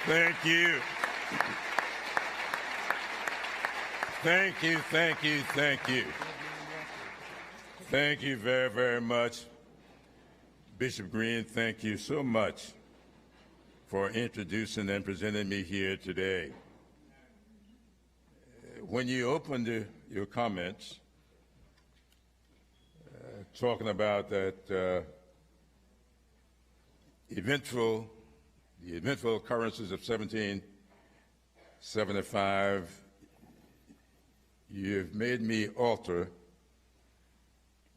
Thank you. Thank you, thank you, thank you. Thank you very, very much. Bishop Green, thank you so much for introducing and presenting me here today. When you opened your comments, talking about that the eventful occurrences of 1775, you've made me alter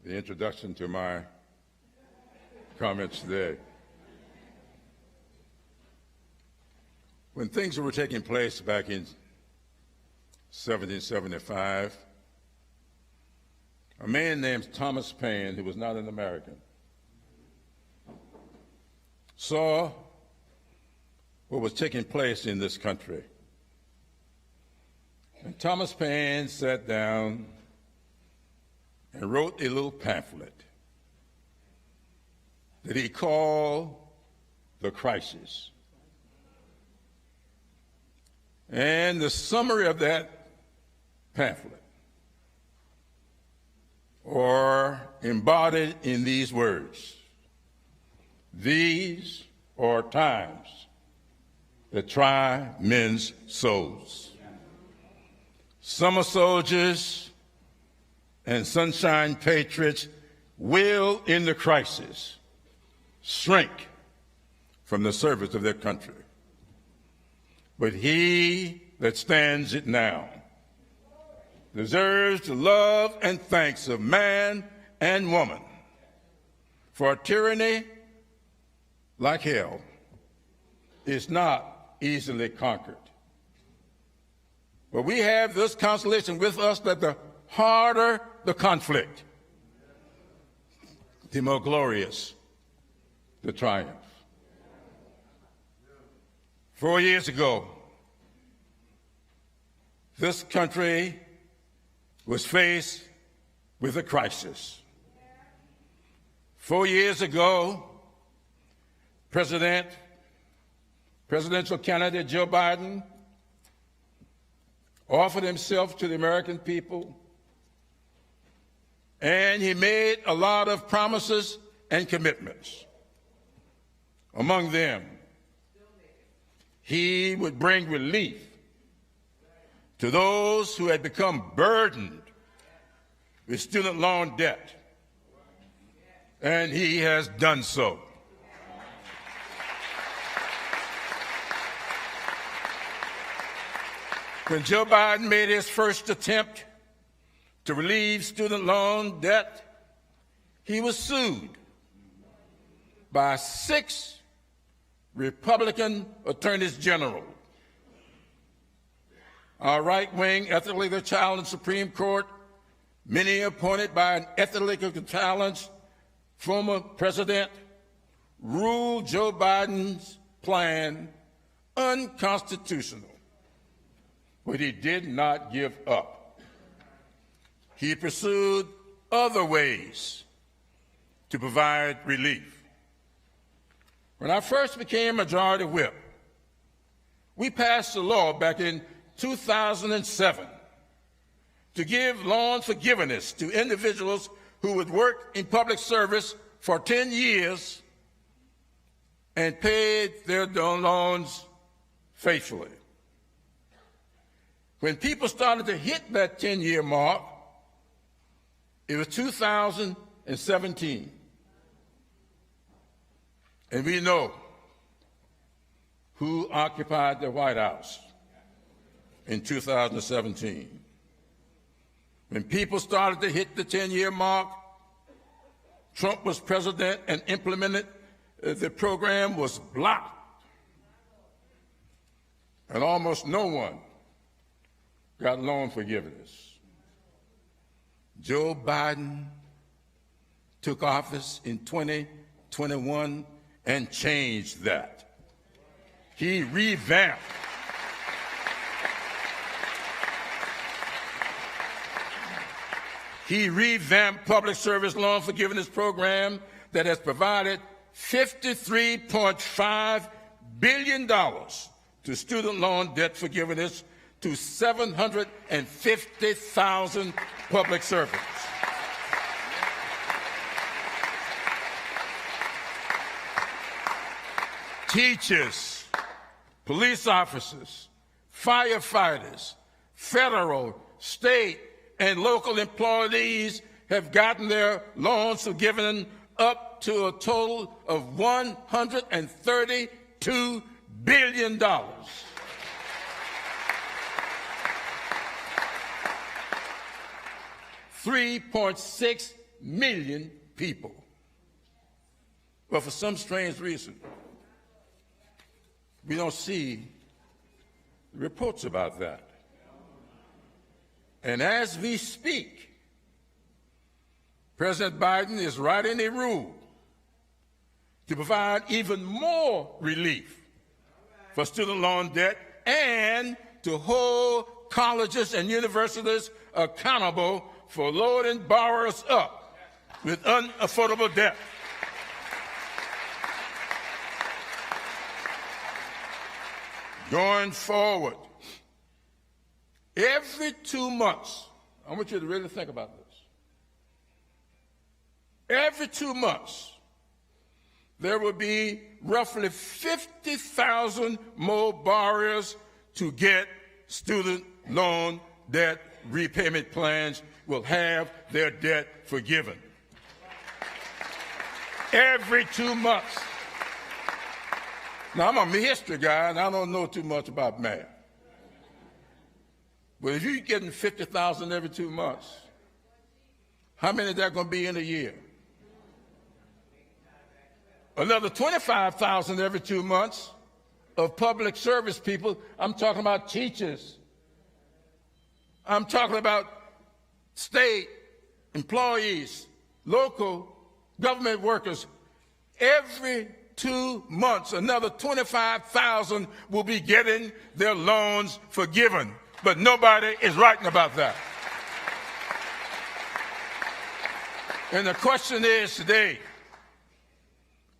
the introduction to my comments today. When things were taking place back in 1775, a man named Thomas Paine, who was not an American, saw what was taking place in this country. And Thomas Paine sat down and wrote a little pamphlet that he called The Crisis. And the summary of that pamphlet are embodied in these words: these are times that try men's souls. Summer soldiers and sunshine patriots will, in the crisis, shrink from the service of their country. But he that stands it now deserves the love and thanks of man and woman, for tyranny, like hell, is not easily conquered. But we have this consolation with us, that the harder the conflict, the more glorious the triumph. 4 years ago, this country was faced with a crisis. 4 years ago, presidential candidate Joe Biden offered himself to the American people, and he made a lot of promises and commitments. Among them, he would bring relief to those who had become burdened with student loan debt, and he has done so. When Joe Biden made his first attempt to relieve student loan debt, he was sued by 6 Republican attorneys general. Our right-wing ethically challenged Supreme Court, many appointed by an ethically challenged former president, ruled Joe Biden's plan unconstitutional. But he did not give up. He pursued other ways to provide relief. When I first became Majority Whip, we passed a law back in 2007 to give loan forgiveness to individuals who would work in public service for 10 years and paid their loans faithfully. When people started to hit that 10-year mark, it was 2017. And we know who occupied the White House in 2017. When people started to hit the 10-year mark, Trump was president and implemented the program was blocked. And almost no one got loan forgiveness. Joe Biden took office in 2021 and changed that. He revamped public service loan forgiveness program that has provided $53.5 billion to to student loan debt forgiveness to 750,000 public servants. Teachers, police officers, firefighters, federal, state, and local employees have gotten their loans forgiven up to a total of $132 billion. 3.6 million people. But for some strange reason, we don't see reports about that. And as we speak, President Biden is writing a rule to provide even more relief for student loan debt and to hold colleges and universities accountable for loading borrowers up with unaffordable debt. Going forward, every 2 months, I want you to really think about this. Every 2 months, there will be roughly 50,000 more borrowers to get student loan debt repayment plans will have their debt forgiven. Every 2 months. Now, I'm a history guy, and I don't know too much about math. But if you're getting 50,000 every 2 months, how many is that going to be in a year? Another 25,000 every 2 months of public service people. I'm talking about teachers. I'm talking about state employees, local government workers. Every 2 months, another 25,000 will be getting their loans forgiven. But nobody is writing about that. And the question is today,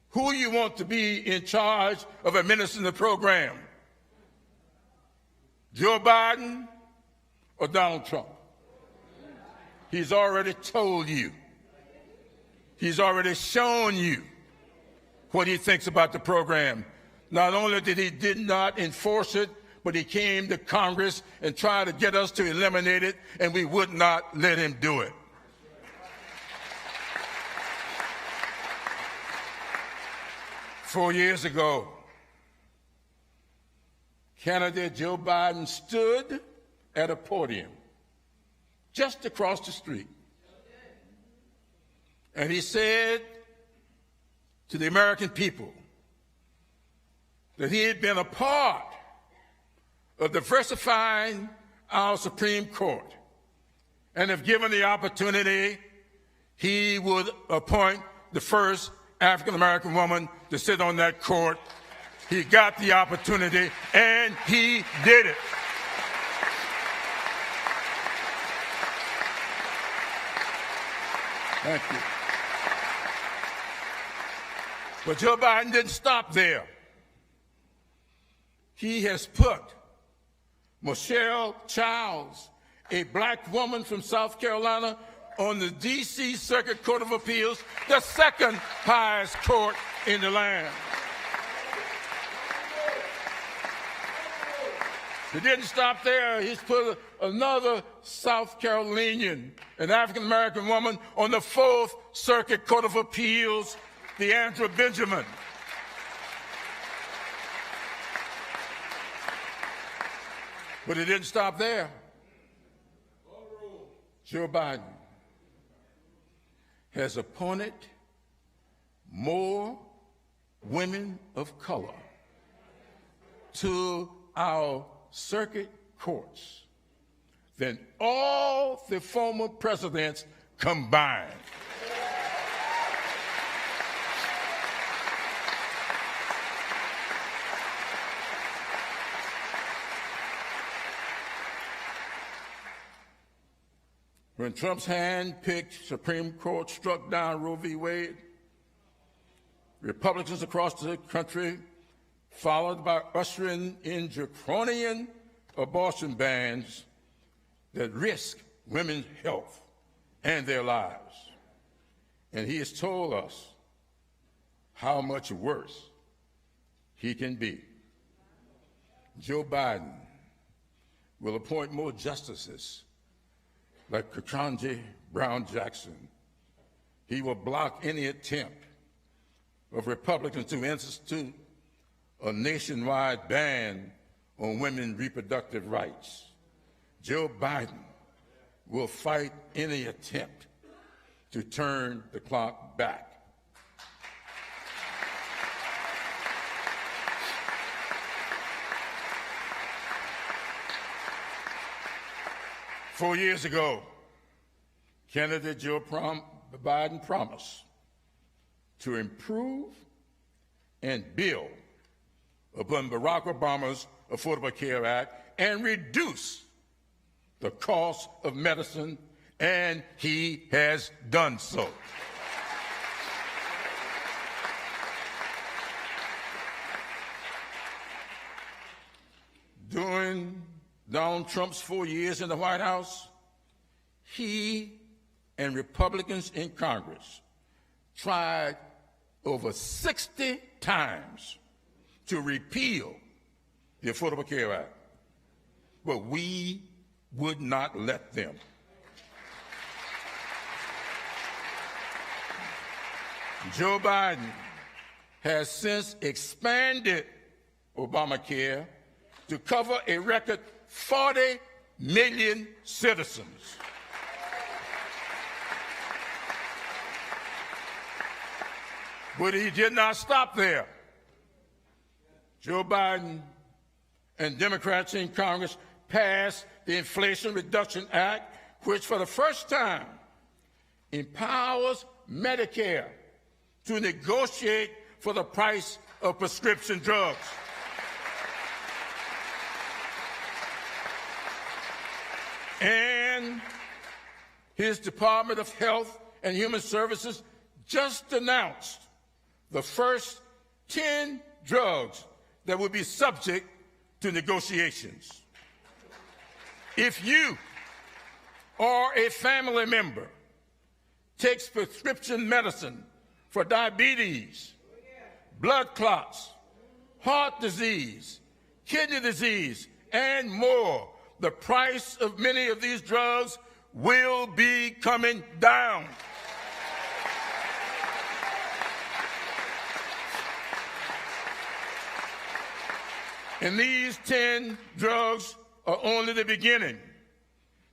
who you want to be in charge of administering the program? Joe Biden or Donald Trump? He's already told you. He's already shown you what he thinks about the program. Not only did not enforce it, but he came to Congress and tried to get us to eliminate it, and we would not let him do it. Four years ago, candidate Joe Biden stood at a podium just across the street, and he said to the American people that he had been a part of diversifying our Supreme Court, and if given the opportunity, he would appoint the first African-American woman to sit on that court. He got the opportunity, and he did it. Thank you. But Joe Biden didn't stop there. He has put Michelle Childs, a black woman from South Carolina, on the D.C. Circuit Court of Appeals, the second highest court in the land. He didn't stop there. He's put another South Carolinian, an African-American woman, on the Fourth Circuit Court of Appeals, the Andrew Benjamin. But he didn't stop there. Joe Biden has appointed more women of color to our circuit courts than all the former presidents combined. When Trump's hand-picked Supreme Court struck down Roe v. Wade, Republicans across the country followed by ushering in draconian abortion bans that risk women's health and their lives. And he has told us how much worse he can be. Joe Biden will appoint more justices like Ketanji Brown Jackson. He will block any attempt of Republicans to institute a nationwide ban on women's reproductive rights. Joe Biden will fight any attempt to turn the clock back. Four years ago, candidate Joe Biden promised to improve and build upon Barack Obama's Affordable Care Act and reduce the cost of medicine, and he has done so. During Donald Trump's 4 years in the White House, he and Republicans in Congress tried over 60 times to repeal the Affordable Care Act, but we would not let them. Joe Biden has since expanded Obamacare to cover a record 40 million citizens. But he did not stop there. Joe Biden and Democrats in Congress passed the Inflation Reduction Act, which for the first time empowers Medicare to negotiate for the price of prescription drugs. And his Department of Health and Human Services just announced the first 10 drugs that will be subject to negotiations. If you or a family member takes prescription medicine for diabetes, blood clots, heart disease, kidney disease, and more, the price of many of these drugs will be coming down. And these 10 drugs are only the beginning.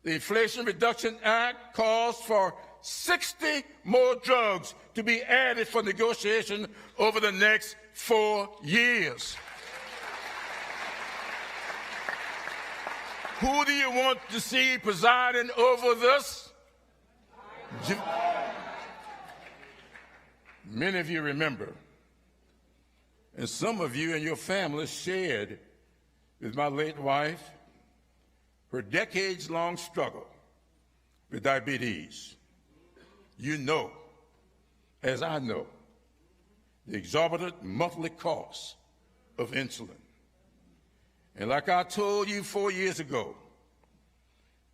The Inflation Reduction Act calls for 60 more drugs to be added for negotiation over the next 4 years. Who do you want to see presiding over this? Many of you remember, and some of you and your family shared with my late wife her decades-long struggle with diabetes. You know, as I know, the exorbitant monthly cost of insulin. And like I told you 4 years ago,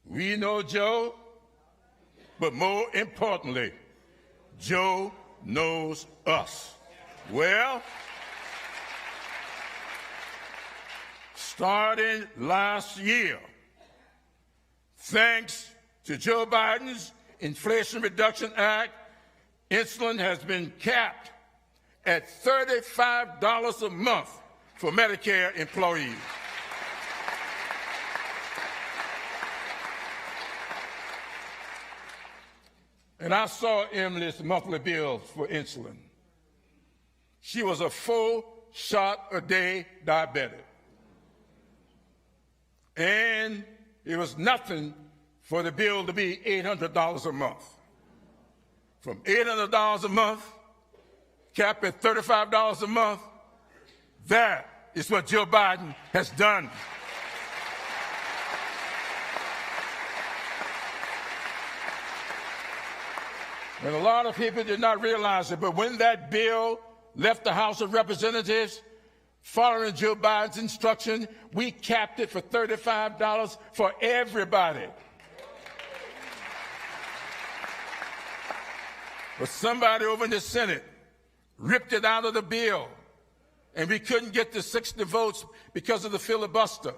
we know Joe, but more importantly, Joe knows us. Well, starting last year, thanks to Joe Biden's Inflation Reduction Act, insulin has been capped at $35 a month for Medicare employees. And I saw Emily's monthly bills for insulin. She was a 4-shot-a-day diabetic. And it was nothing for the bill to be $800 a month. From $800 a month, capped at $35 a month, that is what Joe Biden has done. And a lot of people did not realize it, but when that bill left the House of Representatives, Following Joe Biden's instruction, we capped it for $35 for everybody. But somebody over in the Senate ripped it out of the bill, and we couldn't get the 60 votes because of the filibuster.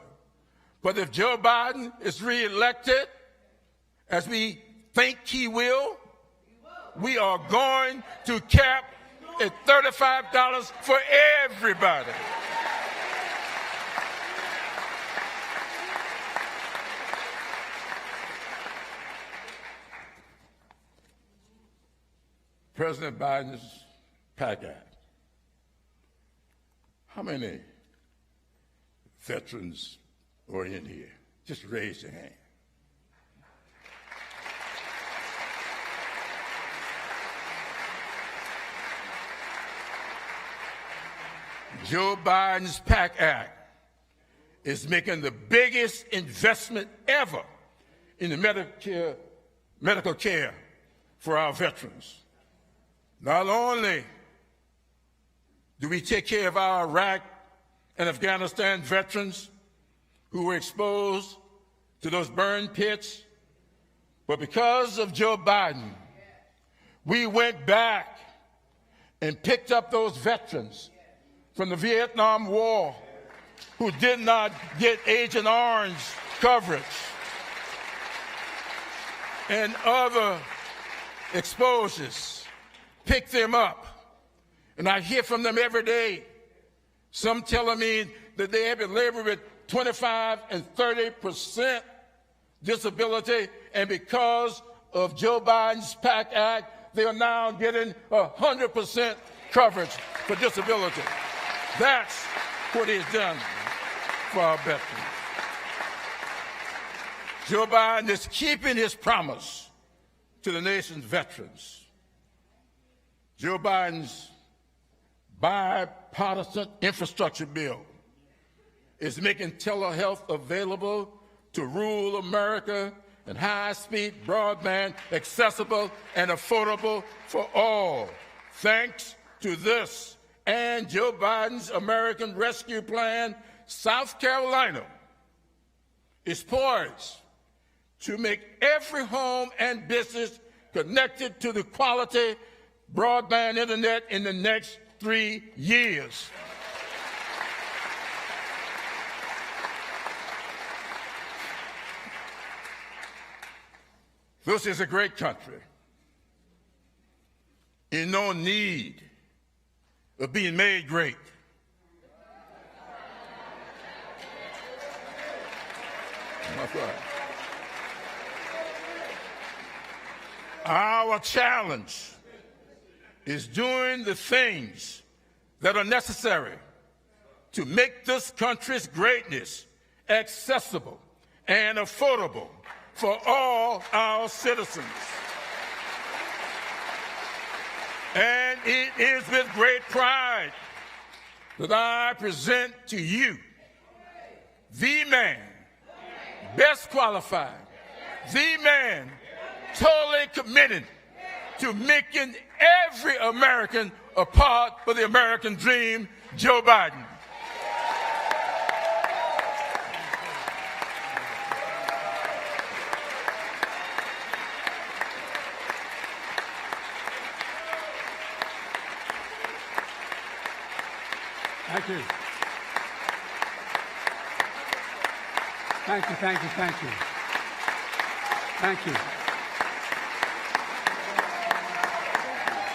But if Joe Biden is reelected, as we think he will, we are going to cap at $35 for everybody. President Biden's PAC Act. How many veterans are in here? Just raise your hand. Joe Biden's PAC Act is making the biggest investment ever in the medical care for our veterans. Not only do we take care of our Iraq and Afghanistan veterans who were exposed to those burn pits, but because of Joe Biden, we went back and picked up those veterans from the Vietnam War who did not get Agent Orange coverage and other exposures. Pick them up. And I hear from them every day, some telling me that they have been laboring with 25 and 30% disability, and because of Joe Biden's PAC Act, they are now getting 100% coverage for disability. That's what he's done for our veterans. Joe Biden is keeping his promise to the nation's veterans. Joe Biden's bipartisan infrastructure bill is making telehealth available to rural America and high-speed broadband accessible and affordable for all. Thanks to this and Joe Biden's American Rescue Plan, South Carolina is poised to make every home and business connected to the quality broadband internet in the next 3 years. This is a great country in no need of being made great. That's right. Our challenge is doing the things that are necessary to make this country's greatness accessible and affordable for all our citizens. And it is with great pride that I present to you the man best qualified, the man totally committed to making every American a part of the American dream, Joe Biden. Thank you. Thank you, thank you, thank you. Thank you.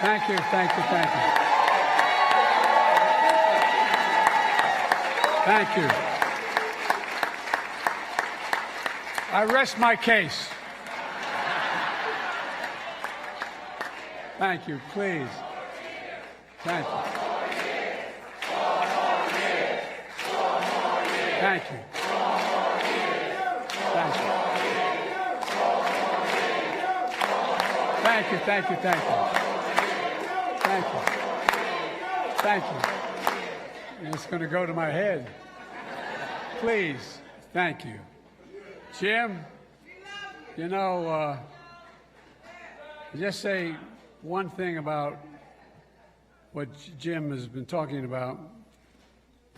Thank you, thank you, thank you. Thank you. I rest my case. Thank you, please. Thank you. Thank you. Thank you. Thank you, thank you, thank you. Thank you. Thank you. And it's going to go to my head. Please. Thank you. Jim, you know, just say one thing about what Jim has been talking about.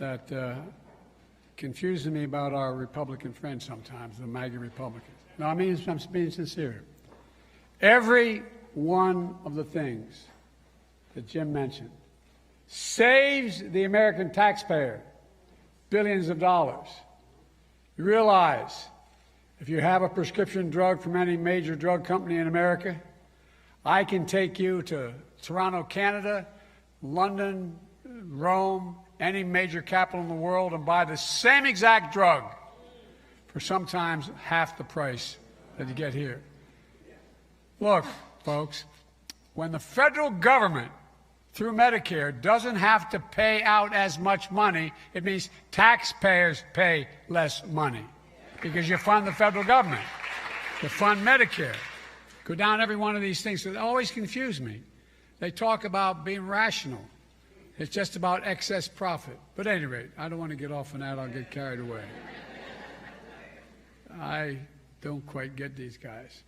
that confuses me about our Republican friends sometimes, the MAGA Republicans. No, I'm being sincere. Every one of the things that Jim mentioned saves the American taxpayer billions of dollars. You realize if you have a prescription drug from any major drug company in America, I can take you to Toronto, Canada, London, Rome, any major capital in the world and buy the same exact drug for sometimes half the price that you get here. Look, folks, when the federal government, through Medicare, doesn't have to pay out as much money, it means taxpayers pay less money because you fund the federal government. You fund Medicare. Go down every one of these things. It always confuse me. They talk about being rational. It's just about excess profit. But at any rate, I don't want to get off on that. I'll get carried away. I don't quite get these guys.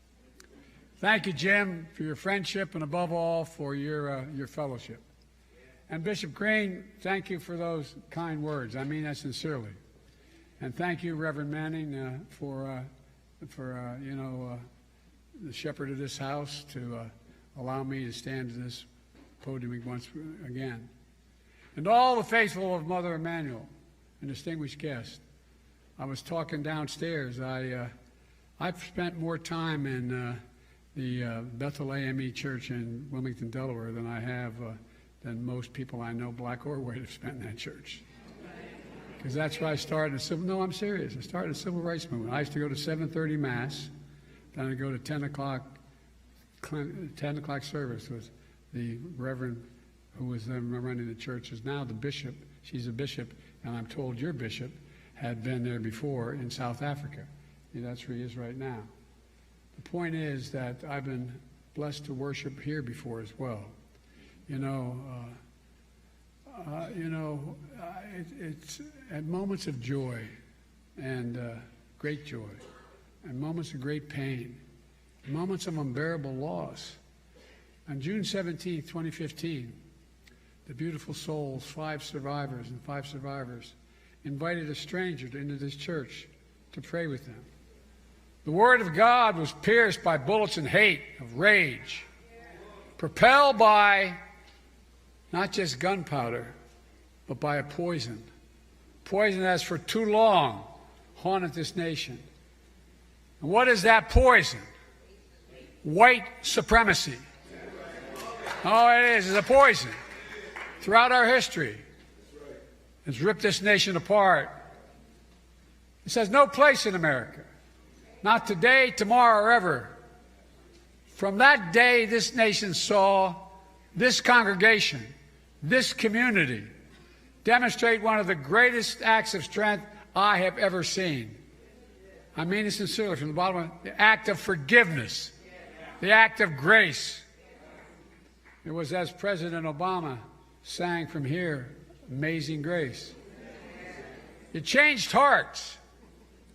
Thank you, Jim, for your friendship and above all for your fellowship. And Bishop Green, thank you for those kind words. I mean that sincerely. And thank you, Reverend Manning, for the shepherd of this house to allow me to stand at this podium once again. And all the faithful of Mother Emanuel and distinguished guests. I was talking downstairs. I've spent more time in the Bethel AME Church in Wilmington, Delaware than I have than most people I know, black or white, have spent in that church. Because that's where I started. No, I'm serious. I started a civil rights movement. I used to go to 7:30 Mass. Then I'd go to 10 o'clock service with the Reverend who was then running the church, is now the bishop. She's a bishop, and I'm told your bishop had been there before in South Africa. That's where he is right now. The point is that I've been blessed to worship here before as well. It's at moments of joy and great joy, and moments of great pain, moments of unbearable loss. On June 17, 2015, the beautiful souls, five survivors, invited a stranger into this church to pray with them. The Word of God was pierced by bullets of hate, of rage, propelled by not just gunpowder, but by a poison. Poison that has for too long haunted this nation. And what is that poison? White supremacy. Oh, it is. It's a poison. Throughout our history, it's ripped this nation apart. It says no place in America. Not today, tomorrow, or ever. From that day, this nation saw this congregation, this community, demonstrate one of the greatest acts of strength I have ever seen. I mean it sincerely from the bottom of the act of forgiveness, the act of grace. It was as President Obama sang from here, Amazing Grace. You changed hearts.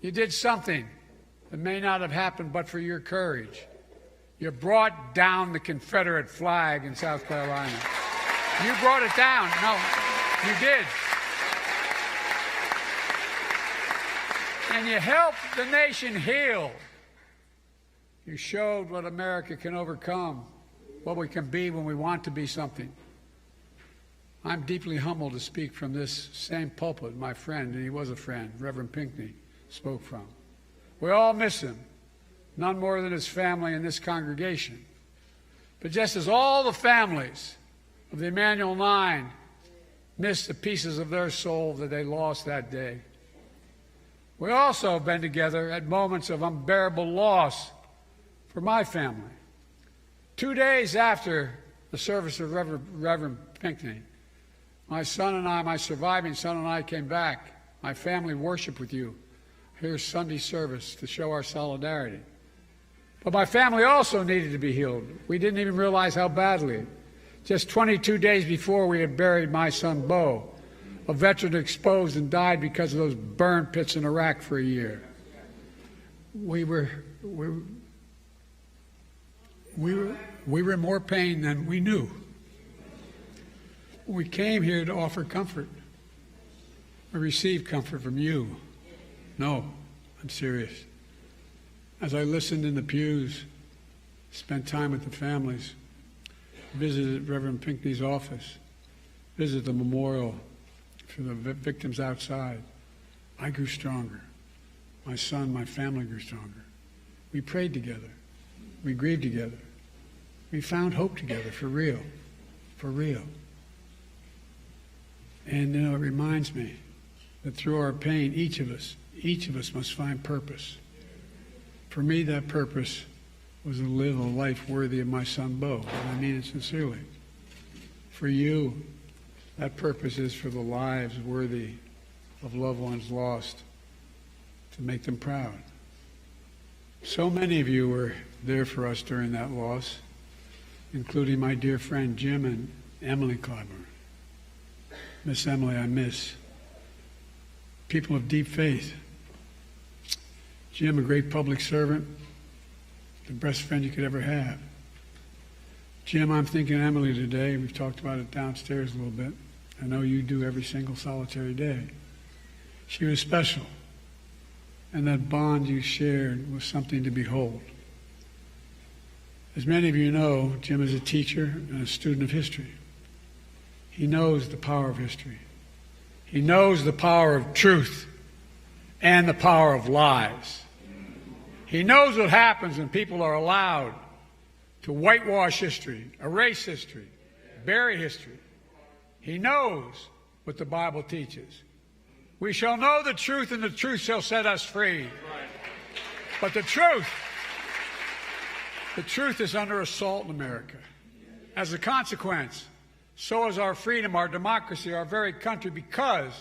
You did something that may not have happened but for your courage. You brought down the Confederate flag in South Carolina. You brought it down. No, you did. And you helped the nation heal. You showed what America can overcome, what we can be when we want to be something. I'm deeply humbled to speak from this same pulpit my friend, and he was a friend, Reverend Pinckney, spoke from. We all miss him, none more than his family and this congregation. But just as all the families of the Emanuel Nine miss the pieces of their soul that they lost that day, we also have been together at moments of unbearable loss for my family. 2 days after the service of Reverend Pinckney, my son and I, my surviving son and I came back. My family worshiped with you. Here's Sunday service to show our solidarity. But my family also needed to be healed. We didn't even realize how badly. Just 22 days before, we had buried my son, Bo, a veteran exposed and died because of those burn pits in Iraq for a year. We were in more pain than we knew. We came here to offer comfort. receive comfort from you. No, I'm serious. As I listened in the pews, spent time with the families, visited Reverend Pinckney's office, visited the memorial for the victims outside, I grew stronger. My son, my family grew stronger. We prayed together. We grieved together. We found hope together, for real. For real. And it reminds me that through our pain, each of us must find purpose. For me, that purpose was to live a life worthy of my son, Bo, and I mean it sincerely. For you, that purpose is for the lives worthy of loved ones lost, to make them proud. So many of you were there for us during that loss, including my dear friend Jim and Emily Clyburn. Miss Emily, I miss. People of deep faith. Jim, a great public servant, the best friend you could ever have. Jim, I'm thinking Emily today. We've talked about it downstairs a little bit. I know you do every single solitary day. She was special. And that bond you shared was something to behold. As many of you know, Jim is a teacher and a student of history. He knows the power of history. He knows the power of truth and the power of lies. He knows what happens when people are allowed to whitewash history, erase history, bury history. He knows what the Bible teaches. We shall know the truth, and the truth shall set us free. But the truth is under assault in America. As a consequence, so is our freedom, our democracy, our very country, because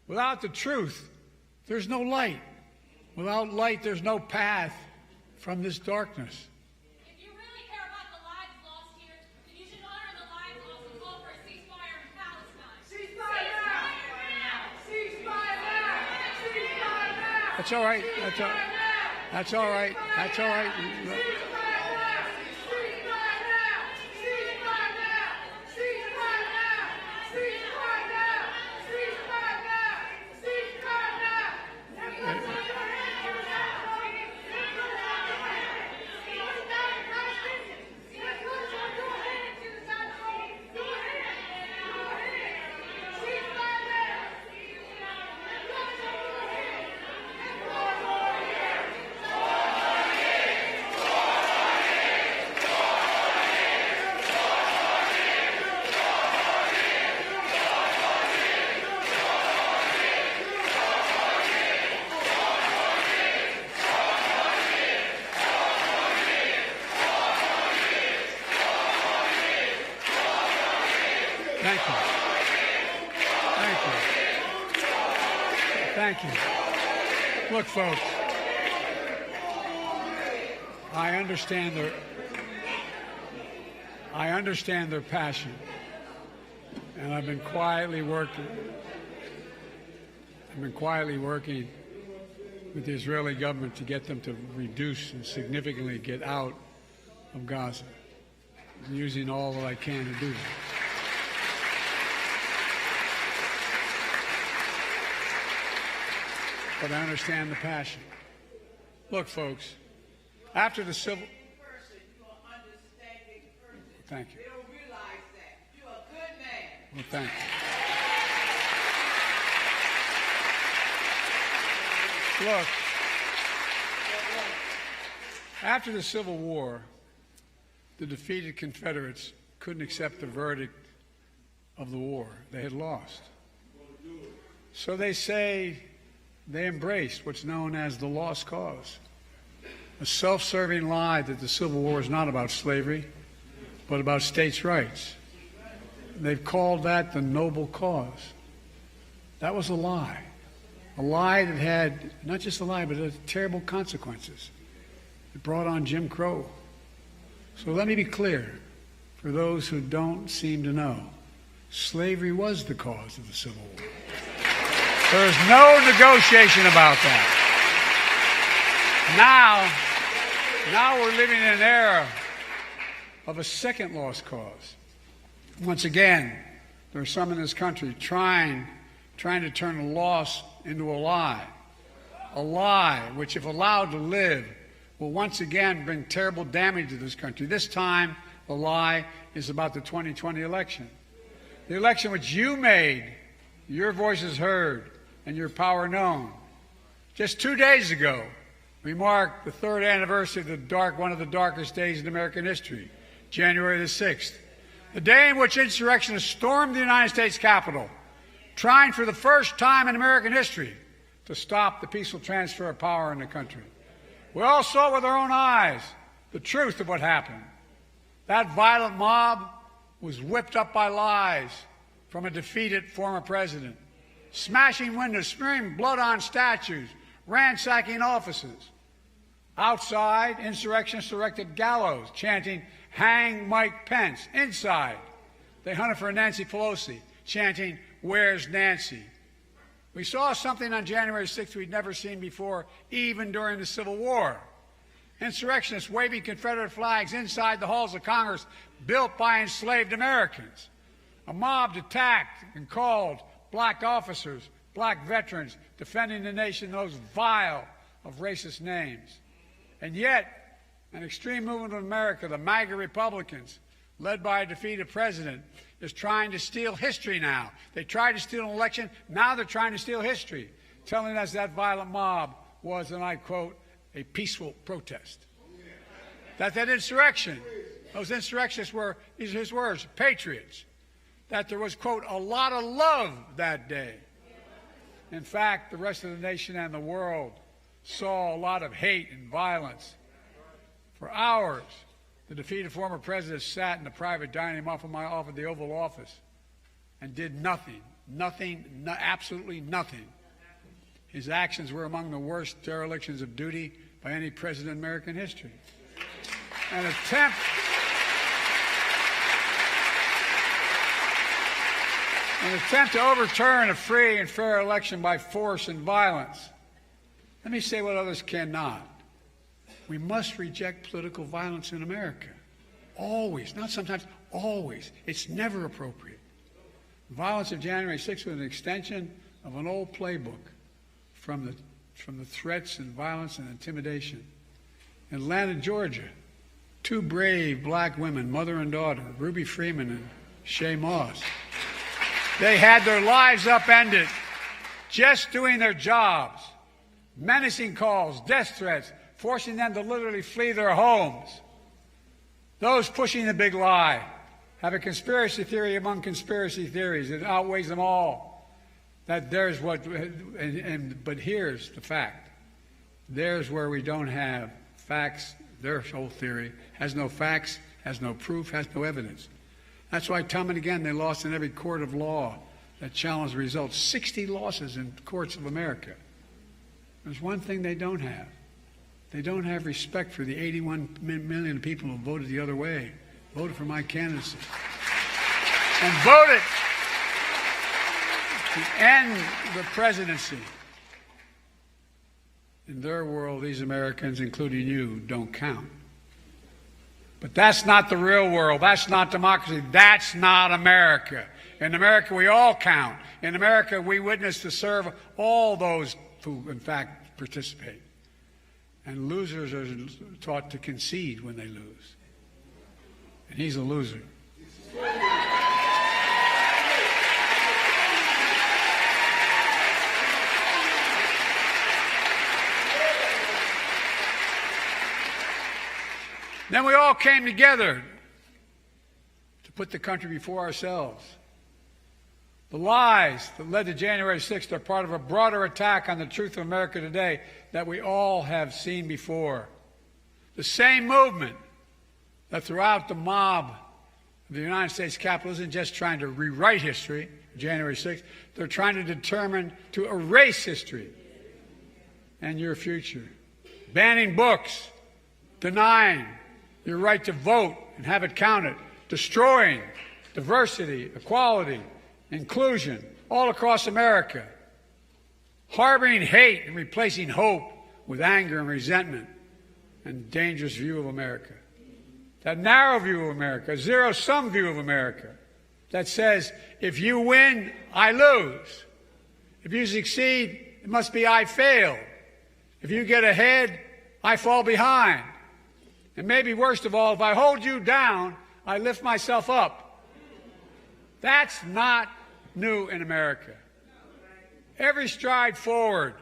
without the truth, there's no light. Without light, there's no path from this darkness. If you really care about the lives lost here, then you should honor the lives lost and call for a ceasefire in Palestine. Ceasefire now! Ceasefire now! Ceasefire now! That's all right. That's all right. That's all right. Thank you. Look, folks, I understand their passion, and I've been quietly working with the Israeli government to get them to reduce and significantly get out of Gaza. I'm using all that I can to do that. But I understand the passion. Look, folks, after the civil... Thank you. They don't realize that. You're a good man. Well, thank you. Look, after the Civil War, the defeated Confederates couldn't accept the verdict of the war. They had lost. So they say they embraced what's known as the lost cause, a self-serving lie that the Civil War is not about slavery, but about states' rights. They've called that the noble cause. That was a lie that had, not just a lie, but it had terrible consequences. It brought on Jim Crow. So let me be clear, for those who don't seem to know, slavery was the cause of the Civil War. There's no negotiation about that. Now we're living in an era of a second lost cause. Once again, there are some in this country trying trying to turn a loss into a lie which, if allowed to live, will once again bring terrible damage to this country. This time, the lie is about the 2020 election. The election which you made, your voices heard, and your power known. Just 2 days ago, we marked the 3rd anniversary of one of the darkest days in American history, January the 6th, the day in which insurrectionists stormed the United States Capitol, trying for the first time in American history to stop the peaceful transfer of power in the country. We all saw with our own eyes the truth of what happened. That violent mob was whipped up by lies from a defeated former president, smashing windows, smearing blood on statues, ransacking offices. Outside, insurrectionists erected gallows, chanting, "Hang Mike Pence." Inside, they hunted for Nancy Pelosi, chanting, "Where's Nancy?" We saw something on January 6th we'd never seen before, even during the Civil War. Insurrectionists waving Confederate flags inside the halls of Congress built by enslaved Americans. A mob attacked and called black officers, black veterans, defending the nation, those vile of racist names. And yet, an extreme movement of America, the MAGA Republicans, led by a defeated president, is trying to steal history now. They tried to steal an election. Now they're trying to steal history, telling us that violent mob was, and I quote, a peaceful protest. That insurrection, those insurrectionists were, these are his words, patriots. That there was, quote, a lot of love that day. In fact, the rest of the nation and the world saw a lot of hate and violence. For hours, the defeated former president sat in the private dining room off of the Oval Office and did nothing, absolutely nothing. His actions were among the worst derelictions of duty by any president in American history. An attempt to overturn a free and fair election by force and violence. Let me say what others cannot. We must reject political violence in America. Always, not sometimes, always. It's never appropriate. The violence of January 6th was an extension of an old playbook from the threats and violence and intimidation. In Atlanta, Georgia, 2 brave black women, mother and daughter, Ruby Freeman and Shay Moss, they had their lives upended just doing their jobs. Menacing calls, death threats, forcing them to literally flee their homes. Those pushing the big lie have a conspiracy theory among conspiracy theories that outweighs them all. That there's what, but here's the fact. There's where we don't have facts. Their whole theory has no facts, has no proof, has no evidence. That's why time and again they lost in every court of law that challenged the results. 60 losses in courts of America. There's one thing they don't have. They don't have respect for the 81 million people who voted the other way, voted for my candidacy, and voted to end the presidency. In their world, these Americans, including you, don't count. But that's not the real world. That's not democracy. That's not America. In America, we all count. In America, we witness to serve all those who, in fact, participate. And losers are taught to concede when they lose. And he's a loser. Then we all came together to put the country before ourselves. The lies that led to January 6th are part of a broader attack on the truth of America today that we all have seen before. The same movement that throughout the mob of the United States Capitol isn't just trying to rewrite history, January 6th, they're trying to determine to erase history and your future. Banning books, denying your right to vote and have it counted, destroying diversity, equality, inclusion all across America, harboring hate and replacing hope with anger and resentment and dangerous view of America. That narrow view of America, a zero-sum view of America that says, if you win, I lose. If you succeed, it must be I failed. If you get ahead, I fall behind. And maybe worst of all, if I hold you down, I lift myself up. That's not new in America. Every stride forward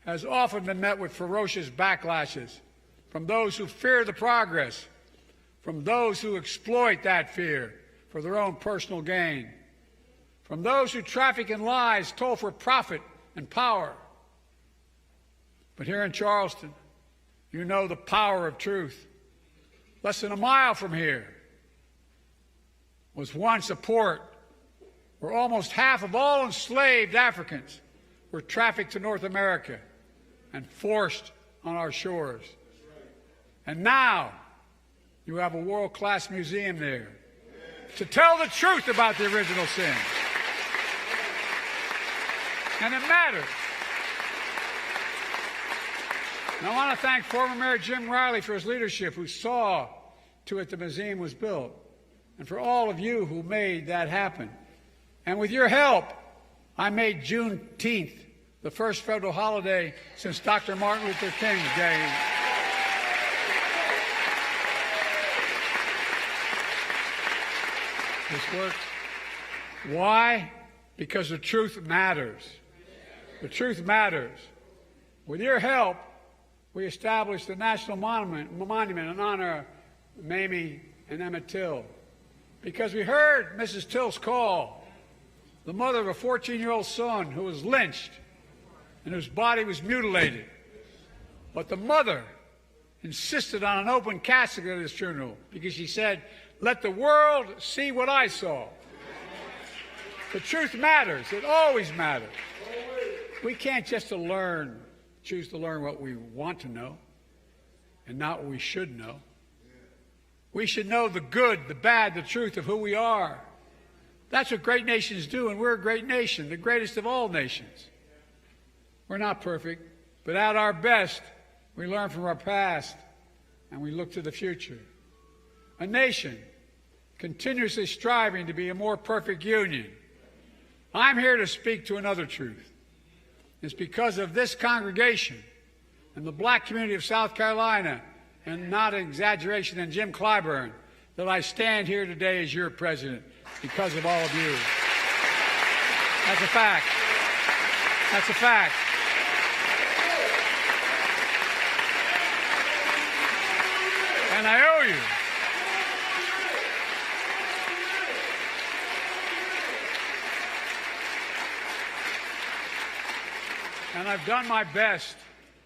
has often been met with ferocious backlashes from those who fear the progress, from those who exploit that fear for their own personal gain, from those who traffic in lies told for profit and power. But here in Charleston, you know the power of truth. Less than a mile from here was once a port where almost half of all enslaved Africans were trafficked to North America and forced on our shores. And now you have a world-class museum there to tell the truth about the original sin. And it matters. And I want to thank former Mayor Jim Riley for his leadership, who saw to it the museum was built, and for all of you who made that happen. And with your help, I made Juneteenth the first federal holiday since Dr. Martin Luther King Day. This worked. Why? Because the truth matters. The truth matters. With your help, we established a national monument in honor of AME and Emmett Till. Because we heard Mrs. Till's call, the mother of a 14-year-old son who was lynched and whose body was mutilated. But the mother insisted on an open casket at his funeral because she said, "Let the world see what I saw." The truth matters. It always matters. We can't just choose to learn what we want to know and not what we should know. We should know the good, the bad, the truth of who we are. That's what great nations do, and we're a great nation, the greatest of all nations. We're not perfect, but at our best, we learn from our past and we look to the future. A nation continuously striving to be a more perfect union. I'm here to speak to another truth. It's because of this congregation and the black community of South Carolina, and not an exaggeration, and Jim Clyburn, that I stand here today as your president, because of all of you. That's a fact. That's a fact. And I owe you. And I've done my best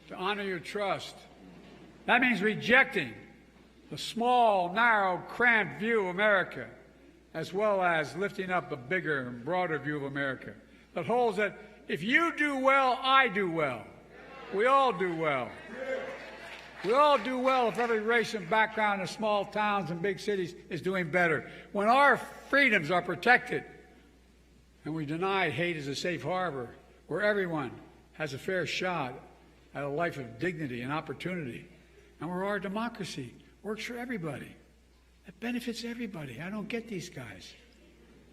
to honor your trust. That means rejecting the small, narrow, cramped view of America, as well as lifting up a bigger and broader view of America that holds that if you do well, I do well. We all do well. We all do well if every race and background in small towns and big cities is doing better. When our freedoms are protected and we deny hate as a safe harbor where everyone has a fair shot at a life of dignity and opportunity, and where our democracy works for everybody. It benefits everybody. I don't get these guys.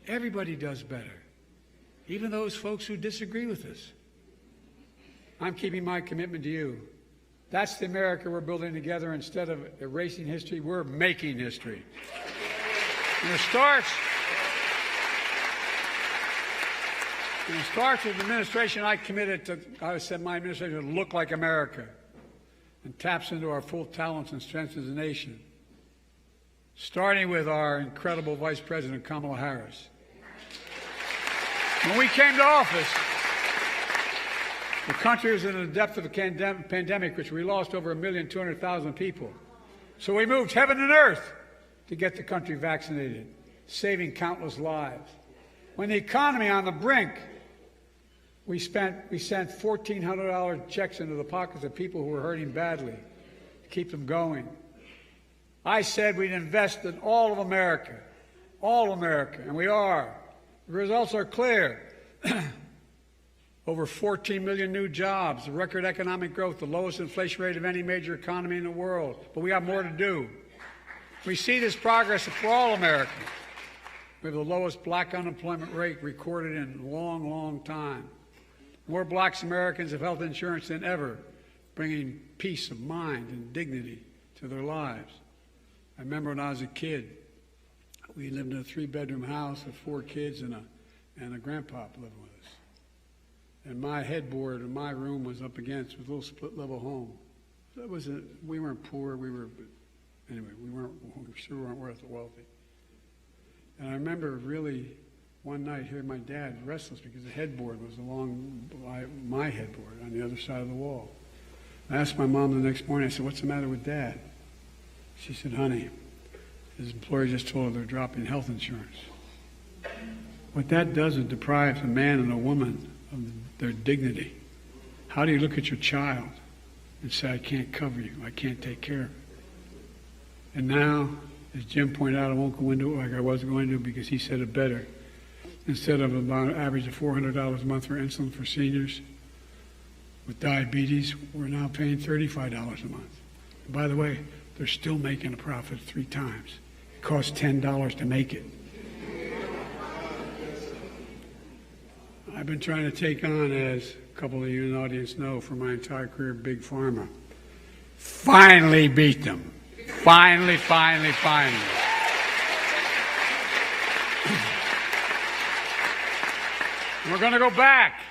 Everybody does better, even those folks who disagree with us. I'm keeping my commitment to you. That's the America we're building together. Instead of erasing history, we're making history. And it starts with the administration I said my administration would look like America and taps into our full talents and strengths as a nation, starting with our incredible Vice President, Kamala Harris. When we came to office, the country was in the depth of a pandemic, which we lost over 1,200,000 people. So we moved heaven and earth to get the country vaccinated, saving countless lives. When the economy on the brink, we sent $1,400 checks into the pockets of people who were hurting badly to keep them going. I said we'd invest in all of America, and we are. The results are clear. Over 14 million new jobs, record economic growth, the lowest inflation rate of any major economy in the world. But we have more to do. We see this progress for all Americans. We have the lowest black unemployment rate recorded in a long, long time. More Black Americans have health insurance than ever, bringing peace of mind and dignity to their lives. I remember when I was a kid, we lived in a 3-bedroom house with 4 kids and a grandpa living with us. And my headboard in my room was up against with a little split-level home. So we weren't poor. We sure weren't worth wealthy. And I remember really one night hearing my dad restless because the headboard was along my headboard on the other side of the wall. I asked my mom the next morning, I said, "What's the matter with Dad?" She said, "Honey, his employer just told her they're dropping health insurance." What that does is deprives a man and a woman of their dignity. How do you look at your child and say, "I can't cover you, I can't take care of you"? And now, as Jim pointed out, I won't go into it like I was going to because he said it better. Instead of about an average of $400 a month for insulin for seniors with diabetes, we're now paying $35 a month. And by the way, they're still making a profit 3 times. It costs $10 to make it. I've been trying to take on, as a couple of you in the audience know, for my entire career, Big Pharma. Finally beat them. Finally. We're going to go back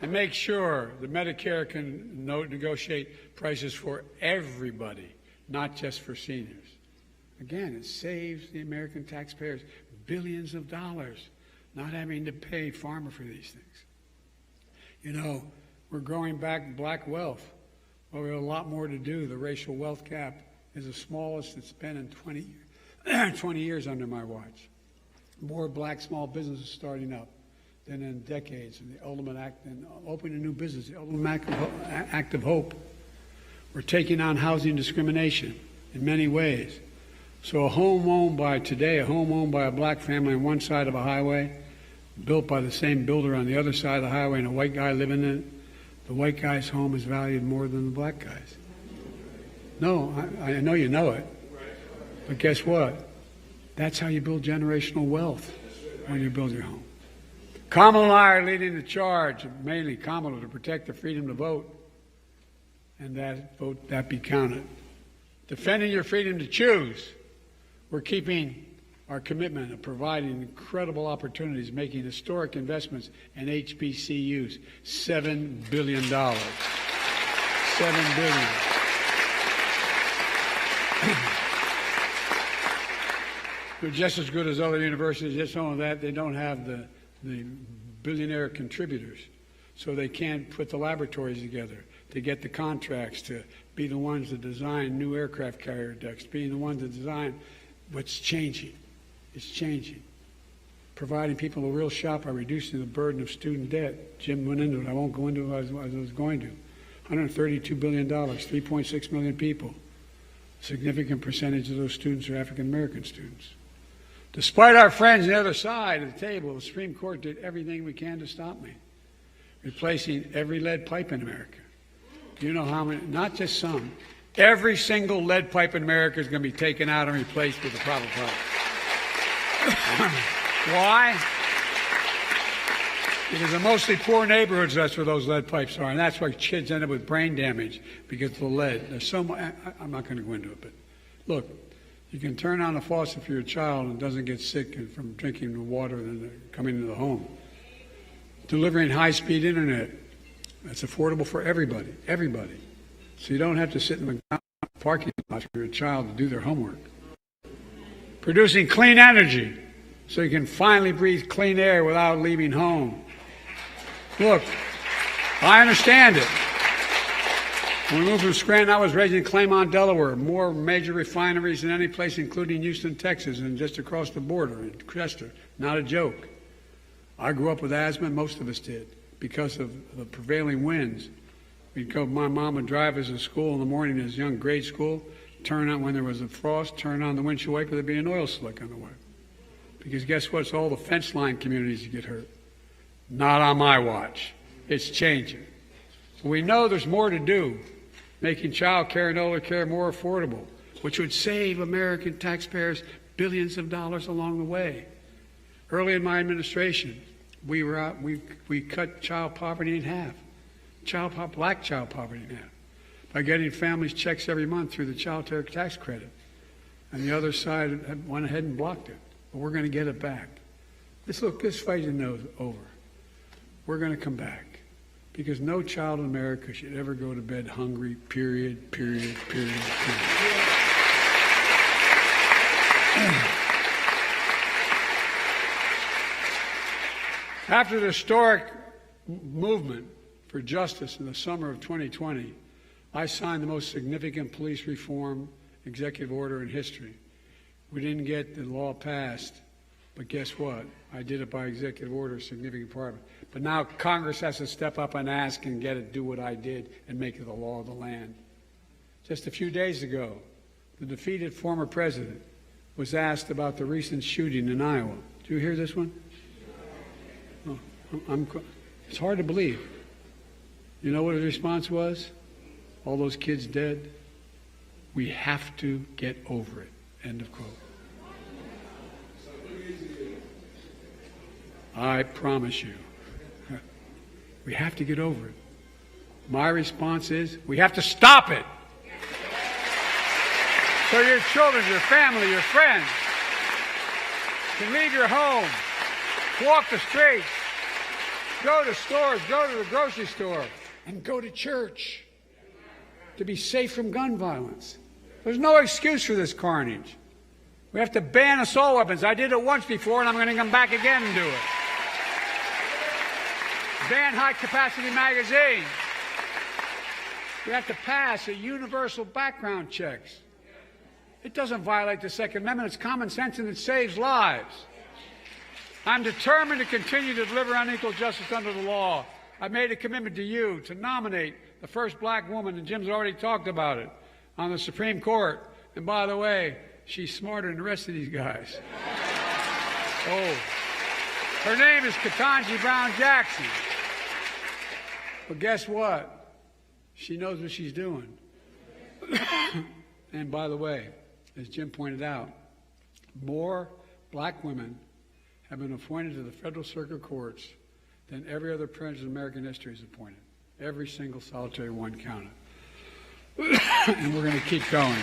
and make sure that Medicare can negotiate prices for everybody, not just for seniors. Again, it saves the American taxpayers billions of dollars not having to pay pharma for these things. You know, we're growing back black wealth. Well, we have a lot more to do. The racial wealth gap is the smallest it's been in 20 years under my watch. More black small businesses starting up than in decades, and the ultimate act in opening a new business, the ultimate act of hope. We're taking on housing discrimination in many ways. So a home owned by a black family on one side of a highway, built by the same builder on the other side of the highway, and a white guy living in it, the white guy's home is valued more than the black guy's. No, I know you know it, but guess what? That's how you build generational wealth when you build your home. Kamala and I are leading the charge, mainly Kamala, to protect the freedom to vote, and that be counted. Defending your freedom to choose. We're keeping our commitment of providing incredible opportunities, making historic investments in HBCUs, $7 billion. $7 billion. They're just as good as other universities. Just only that they don't have the billionaire contributors, so they can't put the laboratories together to get the contracts to be the ones that design new aircraft carrier decks, being the ones that design what's changing. It's changing. Providing people a real shot by reducing the burden of student debt. Jim went into it. I won't go into it as I was going to. $132 billion, 3.6 million people. A significant percentage of those students are African American students. Despite our friends on the other side of the table, the Supreme Court did everything we can to stop me, replacing every lead pipe in America. Do you know how many? Not just some. Every single lead pipe in America is going to be taken out and replaced with a proper pipe. Why? Because in mostly poor neighborhoods, that's where those lead pipes are, and that's why kids end up with brain damage because of the lead. There's so much. I'm not going to go into it, but look, you can turn on a faucet for your child and doesn't get sick from drinking the water and coming into the home. Delivering high-speed internet, that's affordable for everybody. So you don't have to sit in the parking lot for your child to do their homework. Producing clean energy so you can finally breathe clean air without leaving home. Look, I understand it. When we moved from Scranton, I was raised in Claymont, Delaware. More major refineries than any place, including Houston, Texas, and just across the border in Chester. Not a joke. I grew up with asthma, most of us did, because of the prevailing winds. My mom would drive us to school in the morning as young grade school, turn on when there was a frost, turn on the windshield wiper, there'd be an oil slick on the way. Because guess what? It's all the fence line communities that get hurt. Not on my watch. It's changing. So we know there's more to do, making child care and elder care more affordable, which would save American taxpayers billions of dollars along the way. Early in my administration, we cut child poverty in half. black child poverty now, by getting families checks every month through the child tax credit. And the other side went ahead and blocked it. But we're going to get it back. This fight is over. We're going to come back. Because no child in America should ever go to bed hungry, period, period, period, period. After the historic movement for justice in the summer of 2020, I signed the most significant police reform executive order in history. We didn't get the law passed, but guess what? I did it by executive order, a significant part of it. But now Congress has to step up and ask and get it, do what I did, and make it the law of the land. Just a few days ago, the defeated former president was asked about the recent shooting in Iowa. Did you hear this one? Oh, it's hard to believe. You know what his response was? All those kids dead? We have to get over it. End of quote. I promise you, we have to get over it. My response is, we have to stop it. So your children, your family, your friends can leave your home, walk the streets, go to stores, go to the grocery store, and go to church to be safe from gun violence. There's no excuse for this carnage. We have to ban assault weapons. I did it once before, and I'm going to come back again and do it. Ban high-capacity magazines. We have to pass a universal background checks. It doesn't violate the Second Amendment. It's common sense, and it saves lives. I'm determined to continue to deliver unequal justice under the law. I made a commitment to you to nominate the first black woman, and Jim's already talked about it, on the Supreme Court. And by the way, she's smarter than the rest of these guys. Oh. Her name is Ketanji Brown Jackson. But guess what? She knows what she's doing. And by the way, as Jim pointed out, more black women have been appointed to the federal circuit courts than every other president in American history is appointed. Every single solitary one counted. And we're going to keep going.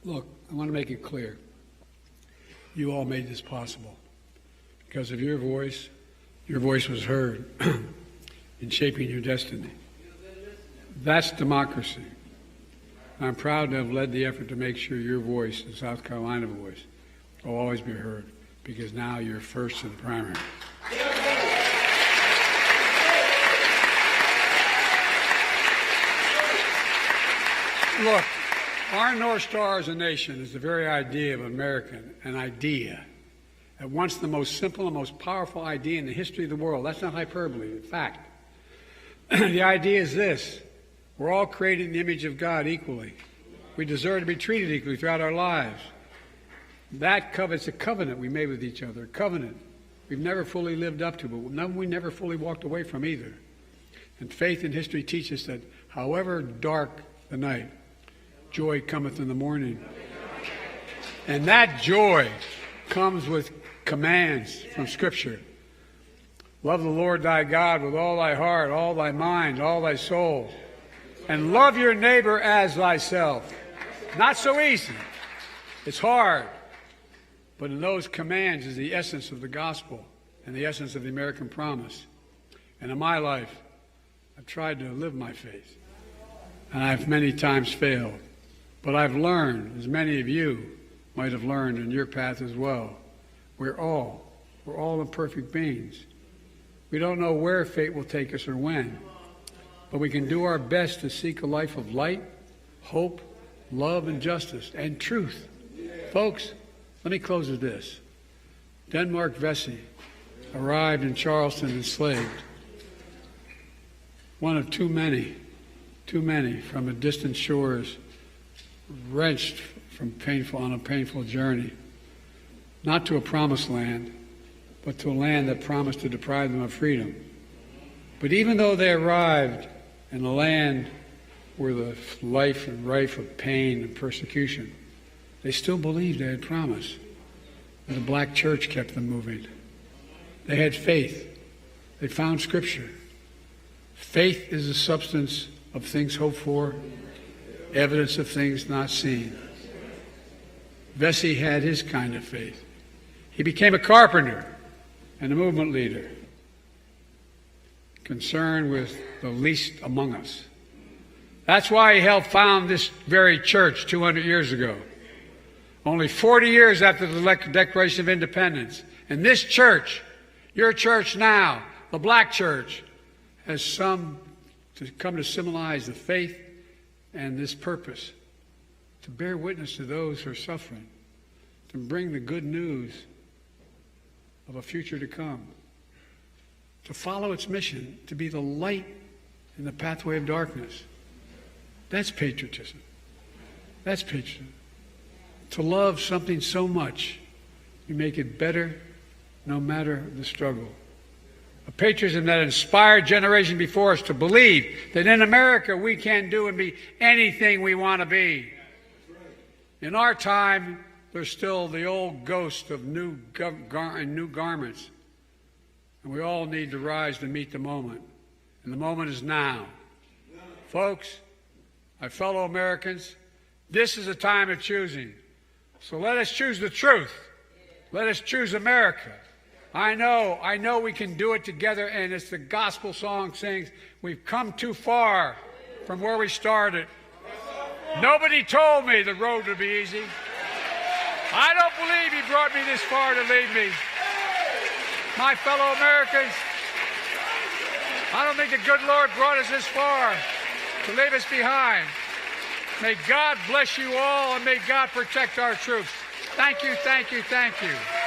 Look, I want to make it clear. You all made this possible. Because of your voice was heard in shaping your destiny. That's democracy. I'm proud to have led the effort to make sure your voice, the South Carolina voice, will always be heard, because now you're first in the primary. Look, our North Star as a nation is the very idea of American, an idea. At once the most simple and most powerful idea in the history of the world. That's not hyperbole, in fact. The idea is this: we're all created in the image of God equally. We deserve to be treated equally throughout our lives. It's a covenant we made with each other, a covenant we've never fully lived up to, but we never fully walked away from either. And faith and history teach us that however dark the night, joy cometh in the morning. And that joy comes with commands from Scripture. Love the Lord thy God with all thy heart, all thy mind, all thy soul. And love your neighbor as thyself. Not so easy. It's hard. But in those commands is the essence of the gospel and the essence of the American promise. And in my life, I've tried to live my faith. And I've many times failed. But I've learned, as many of you might have learned in your path as well, we're all imperfect beings. We don't know where fate will take us or when. But we can do our best to seek a life of light, hope, love, and justice, and truth. Folks, let me close with this. Denmark Vesey arrived in Charleston enslaved. One of too many from the distant shores, wrenched on a painful journey, not to a promised land, but to a land that promised to deprive them of freedom. But even though they arrived in a land where the life and rife of pain and persecution, they still believed they had promise. and the black church kept them moving. They had faith. They found Scripture. Faith is the substance of things hoped for, evidence of things not seen. Vesey had his kind of faith. He became a carpenter and a movement leader, concerned with the least among us. That's why he helped found this very church 200 years ago, only 40 years after the Declaration of Independence. And this church, your church now, the black church, has come to symbolize the faith and this purpose, to bear witness to those who are suffering, to bring the good news of a future to come, to follow its mission, to be the light in the pathway of darkness. That's patriotism. That's patriotism. To love something so much, you make it better no matter the struggle. A patriotism that inspired generations before us to believe that in America we can do and be anything we want to be. In our time, there's still the old ghost of new garments. And we all need to rise to meet the moment. And the moment is now. Folks, my fellow Americans, this is a time of choosing. So let us choose the truth. Let us choose America. I know we can do it together, and it's the gospel song sings, we've come too far from where we started. Nobody told me the road would be easy. I don't believe he brought me this far to leave me. My fellow Americans, I don't think the good Lord brought us this far to leave us behind. May God bless you all, and may God protect our troops. Thank you, thank you, thank you.